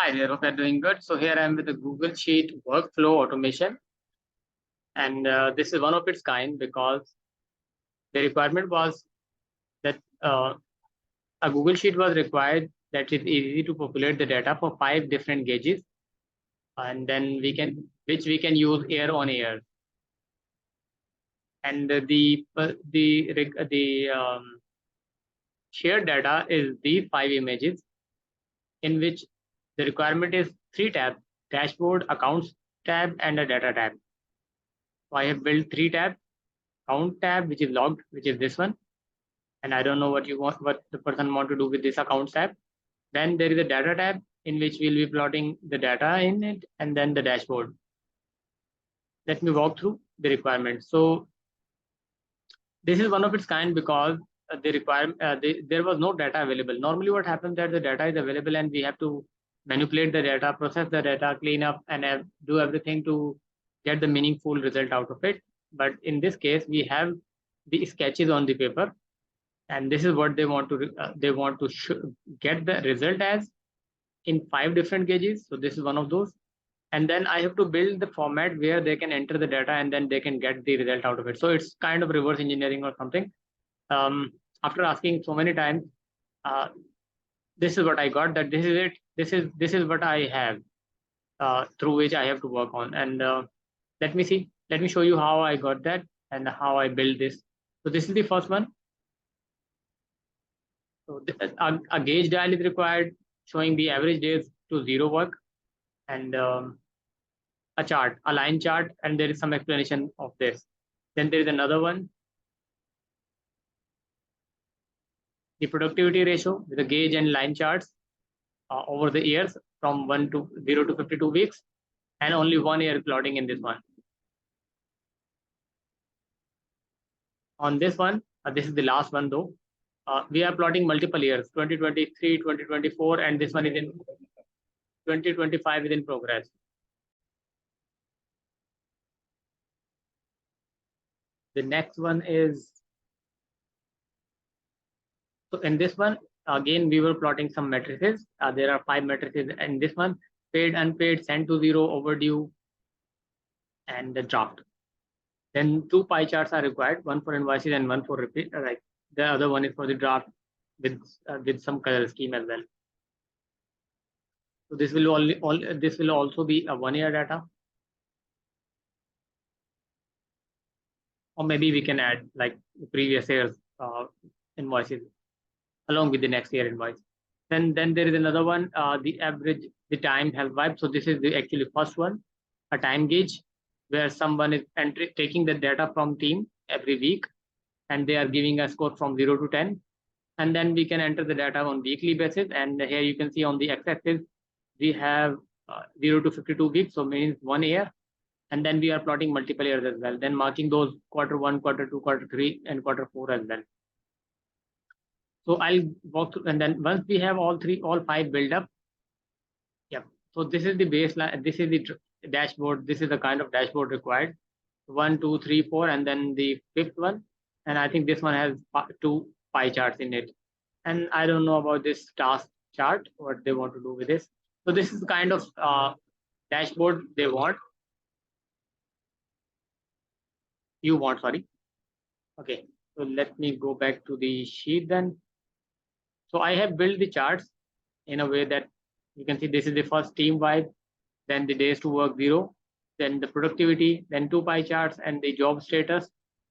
Hi there, hope you're doing good. So here I am with the Google Sheet workflow automation. And this is one of its kind because the requirement was that a Google Sheet was required that it's easy to populate the data for 5 different gauges. And then which we can use air on air. And the shared data is these 5 images in which the requirement is 3 tabs: dashboard, accounts tab, and a data tab. So I have built 3 tabs: account tab, which is logged, which is this one. And I don't know what the person want to do with this accounts tab. Then there is a data tab in which we'll be plotting the data in it, and then the dashboard. Let me walk through the requirements. So this is one of its kind because there was no data available. Normally what happens that the data is available and we have to manipulate the data, process the data, clean up, and do everything to get the meaningful result out of it. But in this case, we have the sketches on the paper, and this is what they want to get the result as in 5 different gauges. So this is one of those. And then I have to build the format where they can enter the data and then they can get the result out of it. So it's kind of reverse engineering or something. After asking so many times, this is what I got, that this is it. This is what I have through which I have to work on. And let me show you how I got that and how I build this. So this is the first one. So a gauge dial is required showing the average days to zero work, and a chart, a line chart, and there is some explanation of this. Then there is another one, the productivity ratio with the gauge and line charts over the years from 0 to 52 weeks, and only 1 year plotting in this one. On this one, this is the last one though. We are plotting multiple years, 2023, 2024, and this one is in 2025 is in progress. The next one is, so in this one, again, we were plotting some matrices. There are 5 matrices in this one: paid, unpaid, sent to zero, overdue, and the draft. Then 2 pie charts are required, one for invoices and one for repeat. Like the other one is for the draft with some color scheme as well. So this will also be a 1 year data, or maybe we can add like the previous year's invoices along with the next year invoice. Then there is another one, the average, the time health vibe. So this is the actually first one, a time gauge where someone is taking the data from team every week, and they are giving a score from 0 to 10. And then we can enter the data on weekly basis. And here you can see on the x-axis, we have 0 to 52 weeks, so means 1 year. And then we are plotting multiple years as well, then marking those Q1, Q2, Q3, and Q4 as well. So I'll walk through, and then once we have all 5 built up, yeah. So this is the baseline. This is the dashboard. This is the kind of dashboard required. 1, 2, 3, 4, and then the 5th one. And I think this one has 2 pie charts in it. And I don't know about this task chart, what they want to do with this. So this is the kind of dashboard they want. Sorry. Okay. So let me go back to the sheet then. So I have built the charts in a way that you can see this is the first team vibe, then the days to work 0, then the productivity, then 2 pie charts and the job status,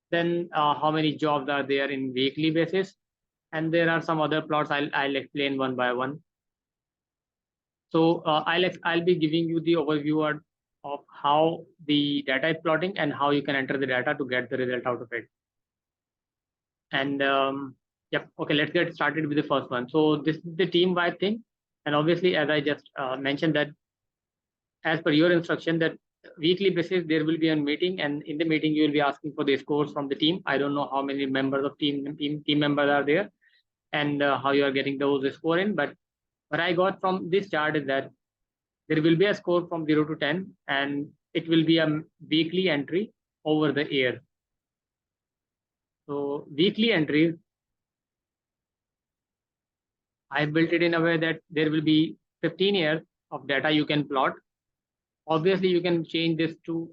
then how many jobs are there in weekly basis, and there are some other plots I'll explain one by one. So I'll be giving you the overview of how the data is plotting and how you can enter the data to get the result out of it. And yep, okay, let's get started with the first one. So this is the team-wide thing, and obviously, as I just mentioned, that as per your instruction, that weekly basis there will be a meeting, and in the meeting you will be asking for the scores from the team. I don't know how many members of team members are there, and how you are getting those score in. But what I got from this chart is that there will be a score from 0 to 10, and it will be a weekly entry over the year. So weekly entries, I built it in a way that there will be 15 years of data you can plot. Obviously, you can change this to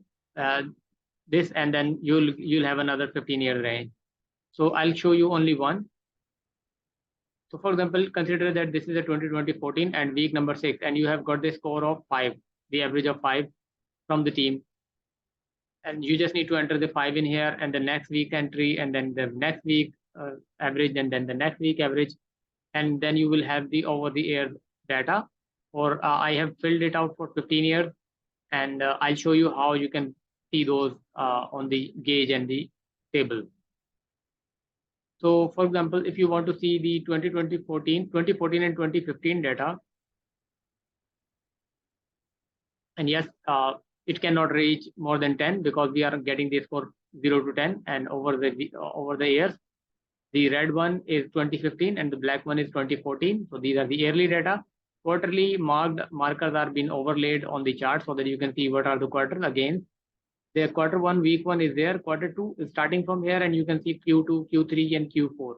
this, and then you'll have another 15-year range. So I'll show you only one. So for example, consider that this is a 2014 and week number 6, and you have got the score of 5, the average of 5 from the team. And you just need to enter the 5 in here, and the next week entry, and then the next week average, and then the next week average, and then you will have the over the air data. Or I have filled it out for 15 years, and I'll show you how you can see those on the gauge and the table. So for example, if you want to see the 2014 and 2015 data, and yes, it cannot reach more than 10 because we are getting this for 0 to 10, and over the years, the red one is 2015 and the black one is 2014. So these are the yearly data. Quarterly markers are being overlaid on the chart so that you can see what are the quarters. Again, the quarter 1, week 1 is there. Quarter 2 is starting from here, and you can see Q2, Q3, and Q4.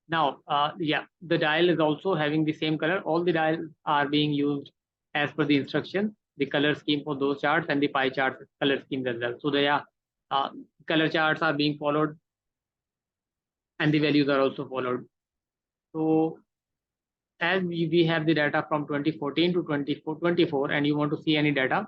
Now, yeah, the dial is also having the same color. All the dials are being used as per the instruction, the color scheme for those charts, and the pie chart color schemes as well. So the color charts are being followed, and the values are also followed. So as we have the data from 2014 to 24, and you want to see any data,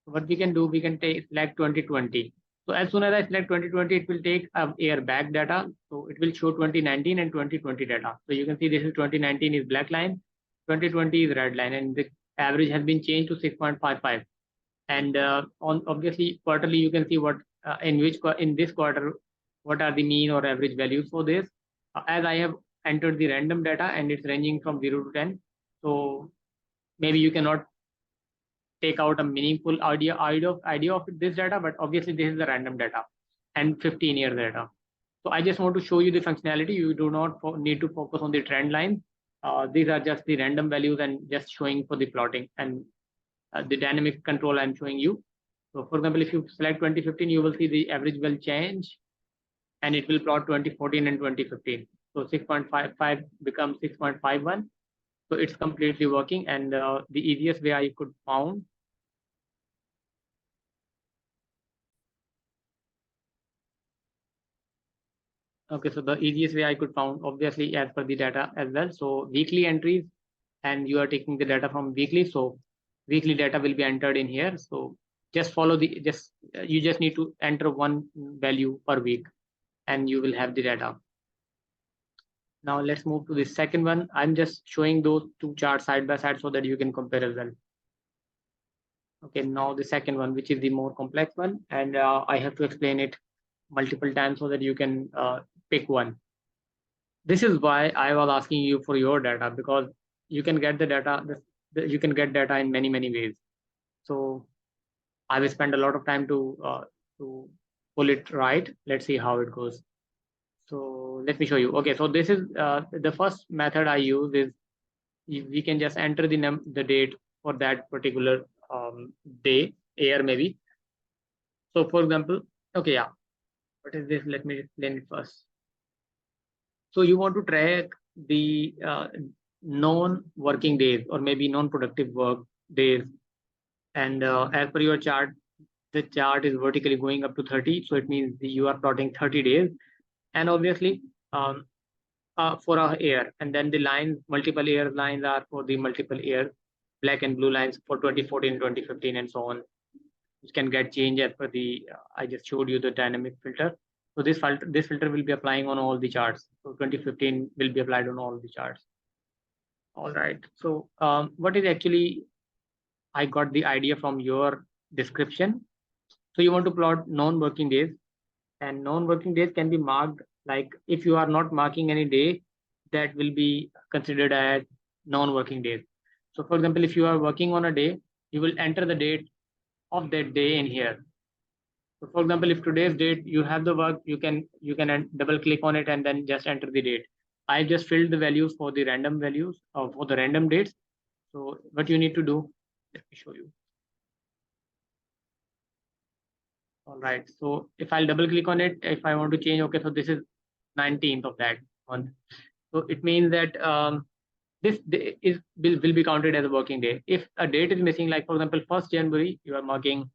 what we can do, we can select 2020. So as soon as I select 2020, it will take year back data. So it will show 2019 and 2020 data. So you can see this is 2019 is black line, 2020 is red line, and the average has been changed to 6.55. And on obviously quarterly, you can see what in this quarter, what are the mean or average values for this. As I have entered the random data, and it's ranging from 0 to 10. So maybe you cannot take out a meaningful idea of this data, but obviously this is the random data and 15-year data. So I just want to show you the functionality. You do not need to focus on the trend line. These are just the random values and just showing for the plotting, and the dynamic control I'm showing you. So for example, if you select 2015, you will see the average will change, and it will plot 2014 and 2015. So 6.55 becomes 6.51. So it's completely working, and the easiest way I could found. Okay, so the easiest way I could found, obviously as per the data as well. So weekly entries, and you are taking the data from weekly. So weekly data will be entered in here. So just follow you just need to enter one value per week, and you will have the data. Now let's move to the second one. I'm just showing those two charts side by side so that you can compare as well. Okay, now the second one, which is the more complex one, and I have to explain it multiple times so that you can pick one. This is why I was asking you for your data, because you can get the data. You can get data in many ways. So I will spend a lot of time to pull it right. Let's see how it goes. So let me show you. Okay, so this is the first method I use is we can just enter the date for that particular day, year maybe. So for example, okay, yeah, what is this? Let me explain it first. So you want to track the non-working days or maybe non-productive work days, and as per your chart, the chart is vertically going up to 30. So it means you are plotting 30 days, and obviously for a year, and then the lines, multiple year lines are for the multiple years, black and blue lines for 2014, 2015, and so on. Which can get changed as per the I just showed you the dynamic filter. So this filter will be applying on all the charts. So 2015 will be applied on all the charts. All right. So what is actually, I got the idea from your description. So you want to plot non-working days, and non-working days can be marked, like if you are not marking any day, that will be considered as non-working days. So for example, if you are working on a day, you will enter the date of that day in here. So for example, if today's date you have the work, you can double click on it and then just enter the date. I just filled the values for the random values for the random dates. So what you need to do, let me show you. All right. So if I'll double click on it, if I want to change, okay, so this is 19th of that month. So it means that this day will be counted as a working day. If a date is missing, like for example 1st January, you are marking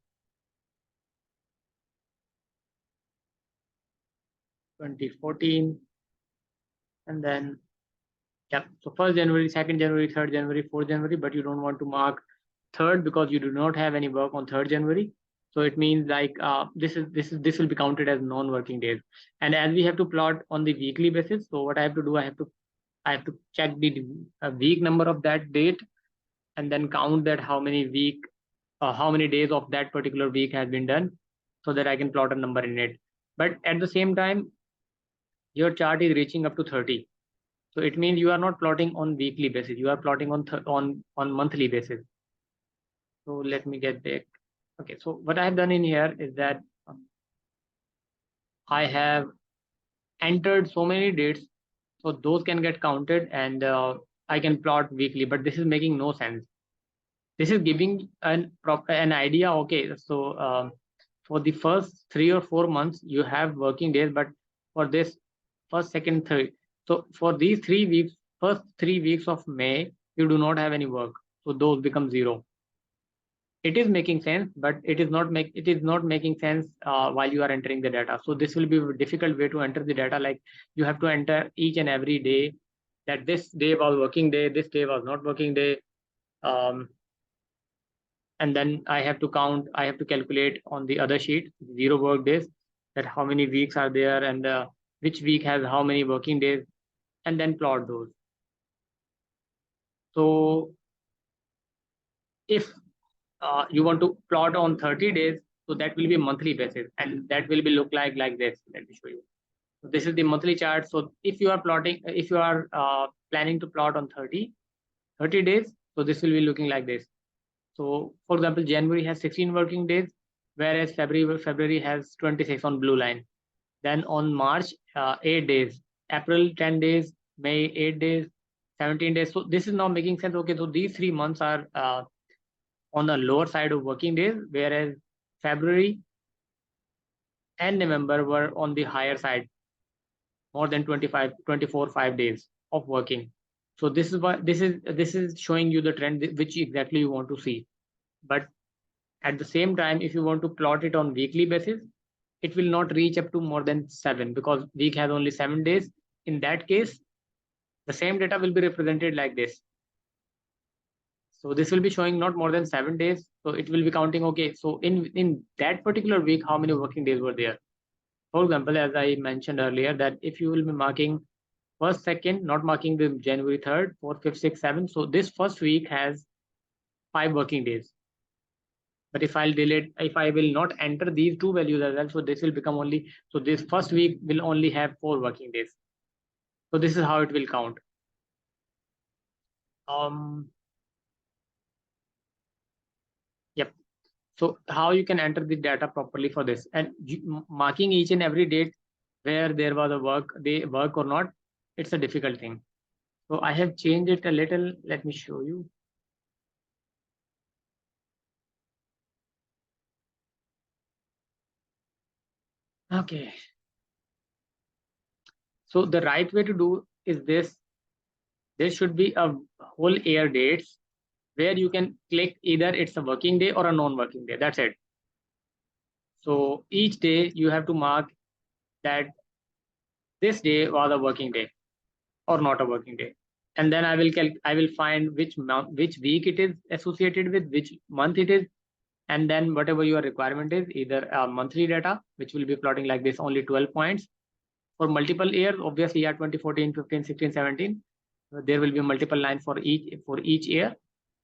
2014, and then yeah, so 1st January, 2nd January, 3rd January, 4th January, but you don't want to mark 3rd because you do not have any work on 3rd January. So it means like this will be counted as non-working days. And as we have to plot on the weekly basis, so what I have to do, I have to check the week number of that date, and then count that how many days of that particular week has been done, so that I can plot a number in it. But at the same time, your chart is reaching up to 30. So it means you are not plotting on weekly basis. You are plotting on monthly basis. So let me get back. Okay, so what I have done in here is that I have entered so many dates, so those can get counted, and I can plot weekly. But this is making no sense. This is giving an idea. Okay, so for the first 3 or 4 months you have working days, but for this first, second, third, so for these 3 weeks, first 3 weeks of May, you do not have any work, so those become zero. It is making sense, but it is not making sense while you are entering the data. So this will be a difficult way to enter the data. Like you have to enter each and every day, that this day was working day, this day was not working day. And then I have to calculate on the other sheet 0 work days, that how many weeks are there, and which week has how many working days, and then plot those. So if you want to plot on 30 days, so that will be monthly basis, and that will be look like this. Let me show you. So this is the monthly chart. So if you are planning to plot on 30 days, so this will be looking like this. So for example, January has 16 working days, whereas February has 26 on blue line. Then on March, 8 days, April 10 days, May 8 days, 17 days. So this is now making sense. Okay, so these 3 months are on the lower side of working days, whereas February and November were on the higher side, more than 25, 24, 5 days of working. So this is why this is showing you the trend which exactly you want to see. But at the same time, if you want to plot it on weekly basis, it will not reach up to more than 7, because week has only 7 days. In that case, the same data will be represented like this. So this will be showing not more than 7 days. So it will be counting, okay, so in that particular week, how many working days were there? For example, as I mentioned earlier, that if you will be marking first, second, not marking the January 3rd, 4th, 5th, 6th, 7th. So this first week has 5 working days. But if I will not enter these two values as well, so this will become only, so this first week will only have 4 working days. So this is how it will count. Yep. So how you can enter the data properly for this, and marking each and every date where there was a work or not, it's a difficult thing. So I have changed it a little. Let me show you. Okay. So the right way to do is this. There should be a whole year dates where you can click either it's a working day or a non-working day. That's it. So each day you have to mark that this day was a working day or not a working day. And then I will find which week it is associated with, which month it is, and then whatever your requirement is, either monthly data, which will be plotting like this, only 12 points. For multiple years, obviously, yeah, 2014, 15, 16, 17, there will be multiple lines for each year,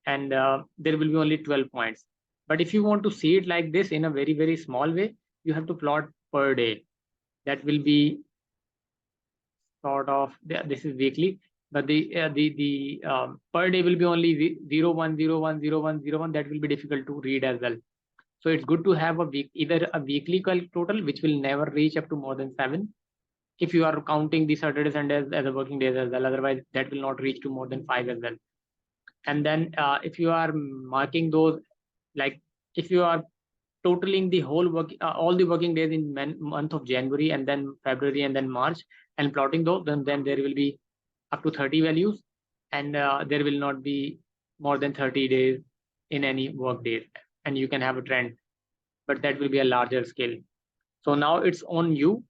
and there will be only 12 points. But if you want to see it like this in a very, very small way, you have to plot per day. That will be sort of, this is weekly, but the per day will be only 0, 1, 0, 1, 0, 1, 0, 1. That will be difficult to read as well. So it's good to have either a weekly total, which will never reach up to more than 7, if you are counting the Saturday, Sundays as a working days as well. Otherwise, that will not reach to more than 5 as well. And then if you are marking those, like if you are totaling the whole all the working days in month of January, and then February, and then March, and plotting those, then there will be up to 30 values. and there will not be more than 30 days in any work days, and you can have a trend, but that will be a larger scale. So now it's on you.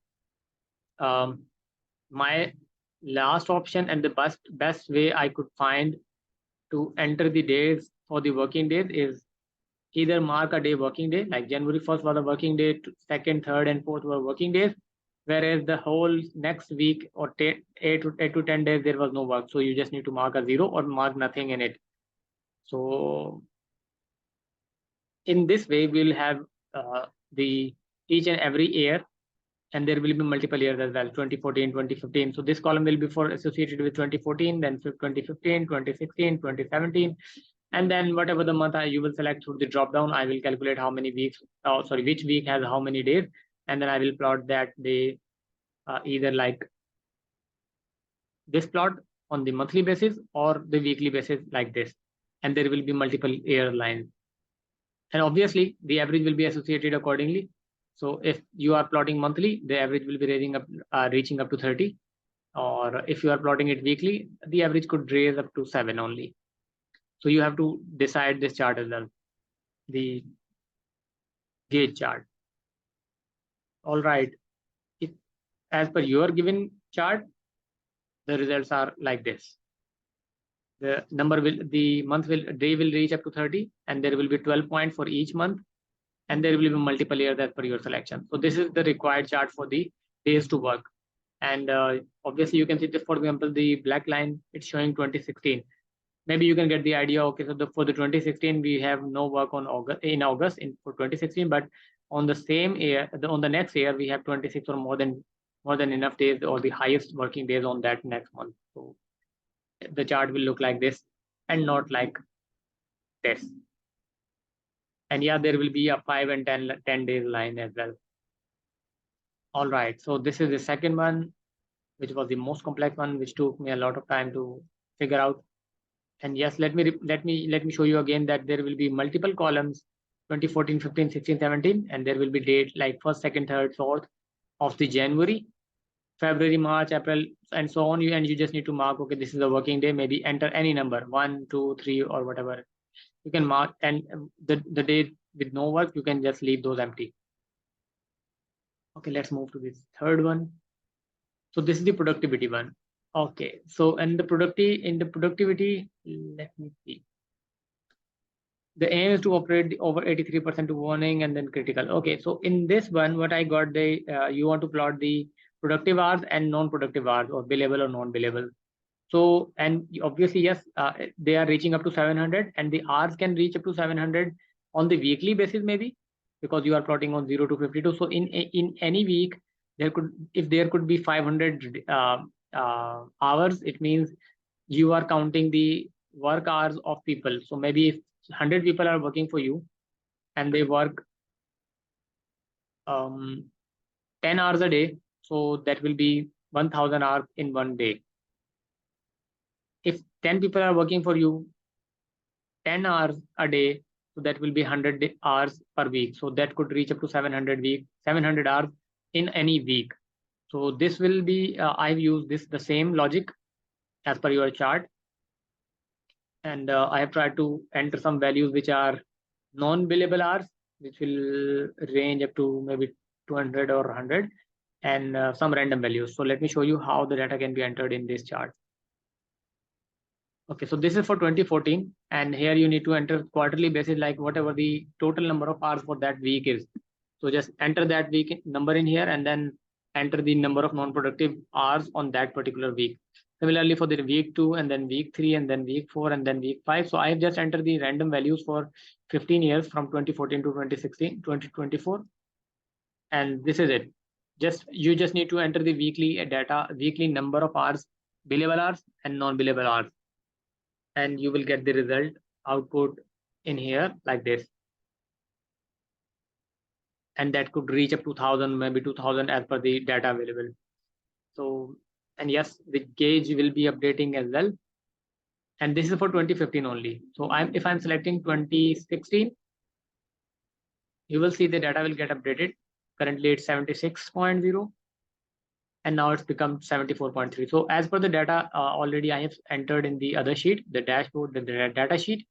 My last option and the best way I could find to enter the days for the working days is either mark a day working day, like January 1st was a working day, second, third, and fourth were working days, whereas the whole next week or 8 to 10 days there was no work. So you just need to mark a 0 or mark nothing in it. So in this way, we'll have the each and every year, and there will be multiple years as well, 2014, 2015. So this column will be for associated with 2014, then 2015, 2016, 2017. And then whatever the month you will select through the drop down, I will calculate how many weeks, which week has how many days. And then I will plot that day either like this plot on the monthly basis or the weekly basis like this. And there will be multiple year lines. And obviously the average will be associated accordingly. So if you are plotting monthly, the average will be reaching up to 30. Or if you are plotting it weekly, the average could raise up to 7 only. So you have to decide this chart as well, the gauge chart. All right. As per your given chart, the results are like this. The day will reach up to 30, and there will be 12 points for each month, and there will be multiple years as per your selection. So this is the required chart for the days to work. And obviously you can see this, for example, the black line, it's showing 2016. Maybe you can get the idea. Okay, so for the 2016 we have no work on August for 2016, but on the same year, on the next year, we have 26 or more than enough days, or the highest working days on that next month. So the chart will look like this and not like this. And yeah, there will be a 5 and 10 days line as well. All right, so this is the second one, which was the most complex one, which took me a lot of time to figure out. And yes, let me show you again that there will be multiple columns, 2014, 15, 16, 17, and there will be date like 1st, 2nd, 3rd, 4th of the January, February, March, April, and so on. You just need to mark, okay, this is a working day, maybe enter any number, 1, 2, 3, or whatever. You can mark, and the day with no work, you can just leave those empty. Okay, let's move to this third one. So this is the productivity one. Okay, so in the productivity, let me see. The aim is to operate over 83% to warning and then critical. Okay, so in this one, what I got, you want to plot the productive hours and non-productive hours, or billable or non-billable. So, and obviously, yes, they are reaching up to 700, and the hours can reach up to 700 on the weekly basis, maybe, because you are plotting on 0 to 52. So in any week, if there could be 500 hours, it means you are counting the work hours of people. So maybe if 100 people are working for you and they work 10 hours a day, so that will be 1000 hours in one day. If 10 people are working for you 10 hours a day, so that will be 100 hours per week. So that could reach up to 700 hours in any week. So this will be, I've used the same logic as per your chart. And I have tried to enter some values which are non-billable hours, which will range up to maybe 200 or 100, and some random values. So let me show you how the data can be entered in this chart. Okay, so this is for 2014, and here you need to enter quarterly basis, like whatever the total number of hours for that week is. So just enter that week number in here, and then enter the number of non-productive hours on that particular week. Similarly for the week 2, and then week 3, and then week 4, and then week 5. So I have just entered the random values for 15 years from 2014 to 2016, 2024. And this is it. You just need to enter the weekly number of hours, billable hours and non-billable hours. And you will get the result output in here like this. And that could reach up to 1000, maybe 2000 as per the data available. So, and yes, the gauge will be updating as well. And this is for 2015 only. So if I'm selecting 2016, you will see the data will get updated. Currently it's 76.0. and now it's become 74.3. So as per the data already I have entered in the other sheet, the dashboard, the data sheet,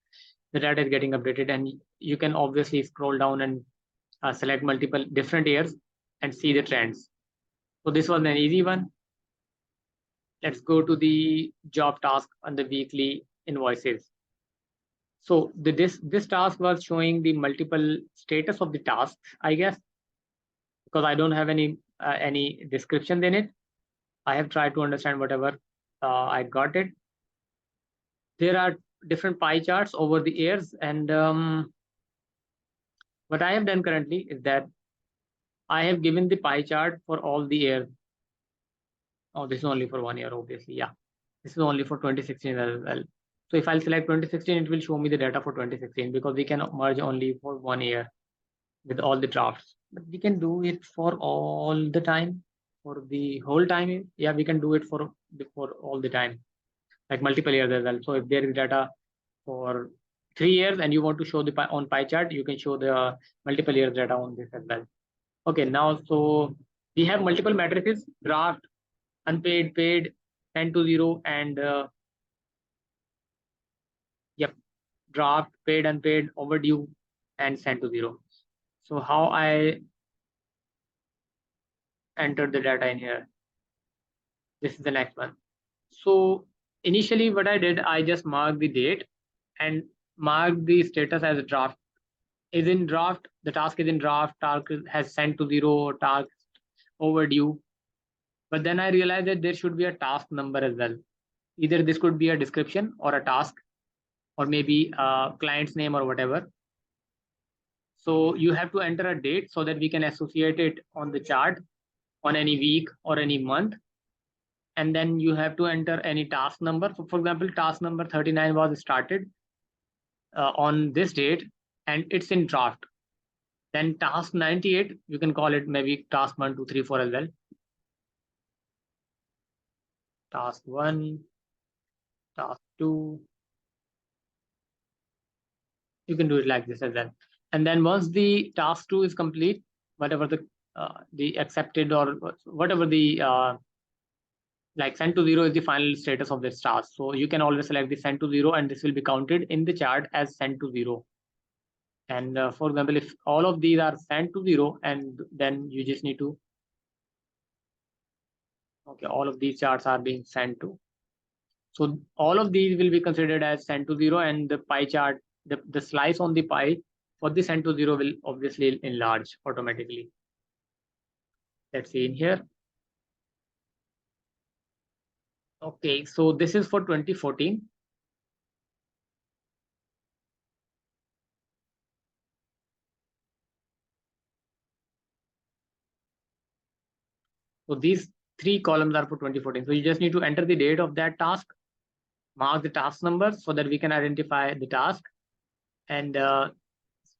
the data is getting updated, and you can obviously scroll down and select multiple different years and see the trends. So this was an easy one. Let's go to the job task on the weekly invoices. So this task was showing the multiple status of the tasks, I guess, because I don't have any description in it. I have tried to understand whatever I got it. There are different pie charts over the years, and what I have done currently is that I have given the pie chart for all the years. Oh, this is only for 1 year, obviously. Yeah, this is only for 2016 as well. So if I'll select 2016, it will show me the data for 2016 because we can merge only for 1 year with all the drafts. But we can do it for all the time, for the whole time. Yeah, we can do it for all the time, like multiple years as well. So if there is data for 3 years and you want to show the on pie chart, you can show the multiple years data on this as well. Okay, now so we have multiple matrices: draft, unpaid, paid, 10 to 0, and yep, draft, paid, unpaid, overdue, and sent to 0. So how I entered the data in here? This is the next one. So initially what I did, I just marked the date and marked the status as a draft. Is in draft, the task is in draft, task has sent to 0, task overdue. But then I realized that there should be a task number as well. Either this could be a description or a task, or maybe a client's name or whatever. So you have to enter a date so that we can associate it on the chart on any week or any month. And then you have to enter any task number. So for example, task number 39 was started on this date and it's in draft. Then task 98, you can call it maybe task 1, 2, 3, 4 as well. Task 1, task 2. You can do it like this as well. And then once the task 2 is complete, whatever the accepted or whatever the like sent to 0 is the final status of this task. So you can always select the sent to 0 and this will be counted in the chart as sent to 0. And for example, if all of these are sent to 0, and then you just need to, okay, all of these charts are being sent to. So all of these will be considered as sent to 0, and the pie chart, the slice on the pie for the sent to 0 will obviously enlarge automatically. Let's see in here. Okay, so this is for 2014. So these 3 columns are for 2014. So you just need to enter the date of that task, mark the task number so that we can identify the task, and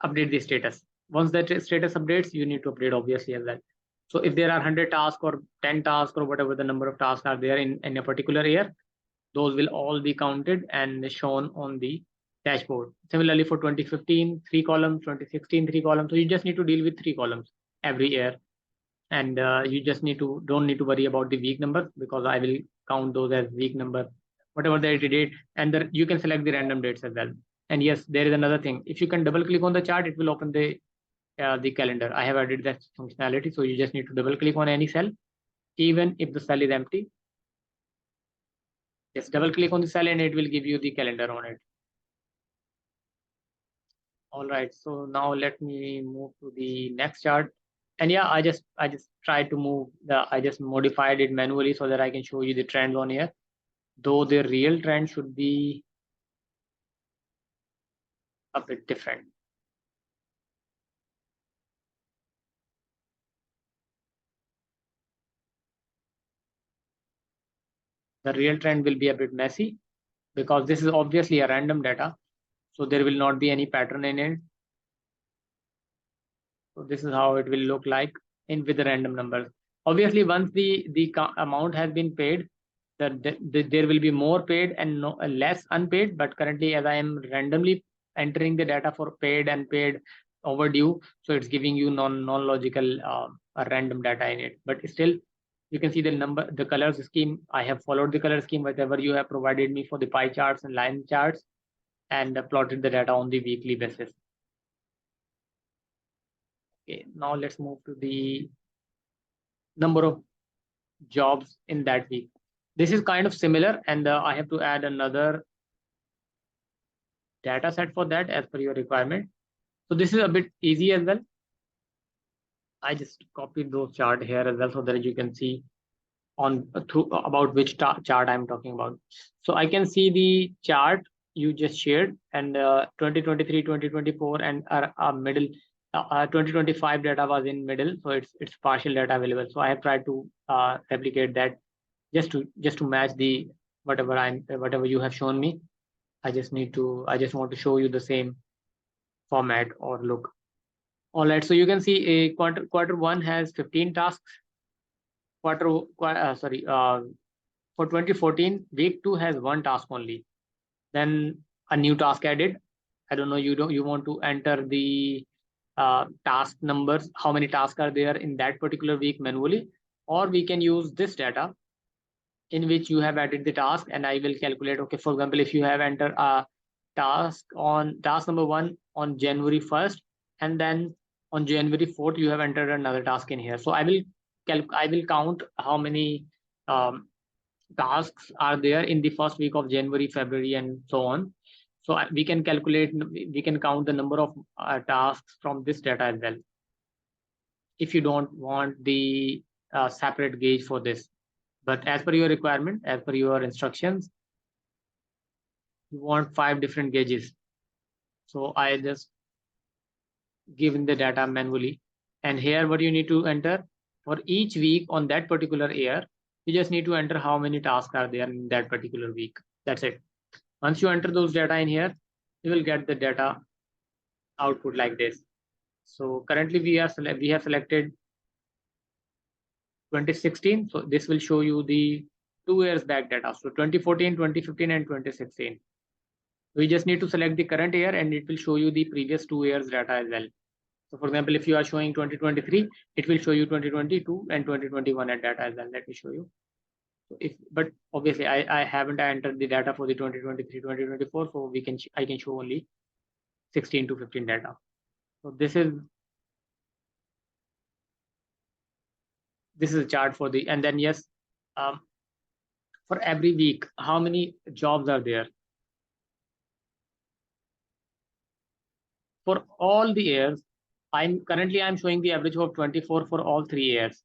update the status. Once that status updates, you need to update obviously as well. So if there are 100 tasks or 10 tasks or whatever the number of tasks are there in a particular year, those will all be counted and shown on the dashboard. Similarly for 2015, 3 columns, 2016, 3 columns. So you just need to deal with 3 columns every year. And you just don't need to worry about the week number because I will count those as week number, whatever the date, and you can select the random dates as well. And yes, there is another thing. If you can double click on the chart, it will open the calendar. I have added that functionality. So you just need to double click on any cell, even if the cell is empty. Just double click on the cell and it will give you the calendar on it. All right, so now let me move to the next chart. And yeah, I just tried to I just modified it manually so that I can show you the trends on here. Though the real trend should be a bit different. The real trend will be a bit messy because this is obviously a random data. So there will not be any pattern in it. So this is how it will look like with the random numbers. Obviously, once the amount has been paid, there will be more paid and less unpaid. But currently, as I am randomly entering the data for paid and paid overdue, so it's giving you non-logical random data in it. But still, You can see the number, the colors scheme. I have followed the color scheme, whatever you have provided me for the pie charts and line charts, and plotted the data on the weekly basis. Okay, now let's move to the number of jobs in that week. This is kind of similar, and I have to add another data set for that as per your requirement. So this is a bit easy as well. I just copied those chart here as well so that you can see on through about which chart I'm talking about. So I can see the chart you just shared, and 2023, 2024, and middle 2025 data was in middle, so it's partial data available. So I have tried to replicate that just to match the whatever you have shown me. I just want to show you the same format or look. All right, so you can see a quarter one has 15 tasks. For 2014, week 2 has one task only. Then a new task added. I don't know, you want to enter the task numbers, how many tasks are there in that particular week manually, or we can use this data in which you have added the task, and I will calculate. Okay, for example, if you have entered a task number 1 on January 1st, and then on January 4th you have entered another task in here. So I will count how many tasks are there in the first week of January, February, and so on. So we can count the number of tasks from this data as well, if you don't want the separate gauge for this. But as per your requirement, as per your instructions, you want 5 different gauges. So I just given the data manually. And here what you need to enter for each week on that particular year, you just need to enter how many tasks are there in that particular week. That's it. Once you enter those data in here, you will get the data output like this. So currently we have selected 2016. So this will show you the 2 years back data. So 2014, 2015, and 2016. We just need to select the current year, and it will show you the previous 2 years data as well. So for example, if you are showing 2023, it will show you 2022 and 2021 at data as well. Let me show you. So but obviously I haven't entered the data for the 2023, 2024, so I can show only 16 to 15 data. So this is a chart for the, and then yes, for every week, how many jobs are there? For all the years, I'm showing the average of 24 for all 3 years.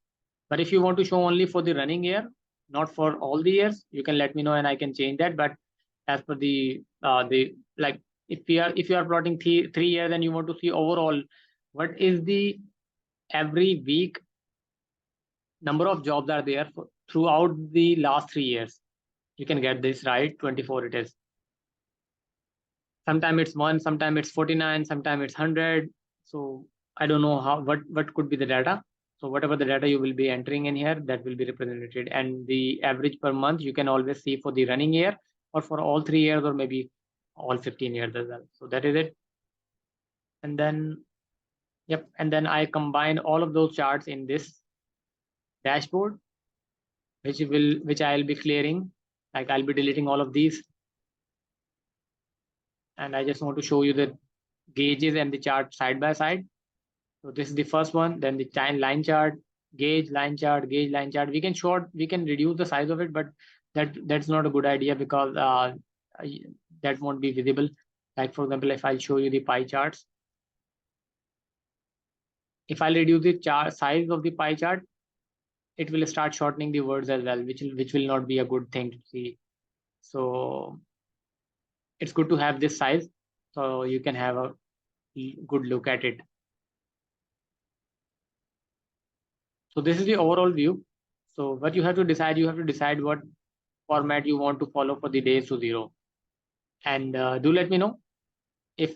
But if you want to show only for the running year, not for all the years, you can let me know and I can change that. But as per the like, if you are plotting 3 years and you want to see overall what is the every week number of jobs are there throughout the last 3 years, you can get this right. 24 it is. Sometimes it's 1, sometimes it's 49, sometimes it's 100. So I don't know what could be the data. So whatever the data you will be entering in here, that will be represented. And the average per month you can always see for the running year, or for all 3 years, or maybe all 15 years as well. So that is it. And then yep, and then I combine all of those charts in this dashboard, which I'll be clearing. Like, I'll be deleting all of these, and I just want to show you the gauges and the chart side by side. So this is the first one, then the line chart, gauge, line chart, gauge, line chart. We can reduce the size of it, but that's not a good idea, because that won't be visible. Like, for example, if I show you the pie charts, if I reduce the size of the pie chart, it will start shortening the words as well, which will not be a good thing to see. So it's good to have this size so you can have a good look at it. So this is the overall view. So what you have to decide what format you want to follow for the days to zero. And do let me know if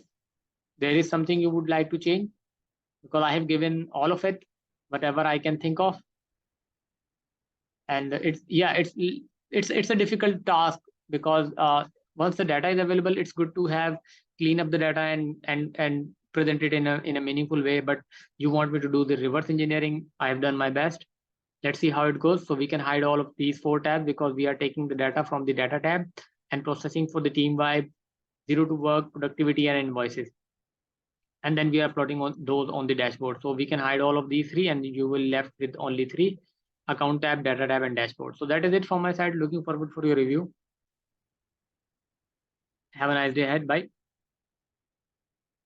there is something you would like to change, because I have given all of it, whatever I can think of. And it's a difficult task, because once the data is available, it's good to clean up the data and present it in a meaningful way. But you want me to do the reverse engineering, I have done my best. Let's see how it goes. So we can hide all of these 4 tabs because we are taking the data from the data tab and processing for the team vibe, zero to work, productivity, and invoices. And then we are plotting on those on the dashboard. So we can hide all of these 3 and you will left with only 3: account tab, data tab, and dashboard. So that is it from my side. Looking forward for your review. Have a nice day ahead. Bye.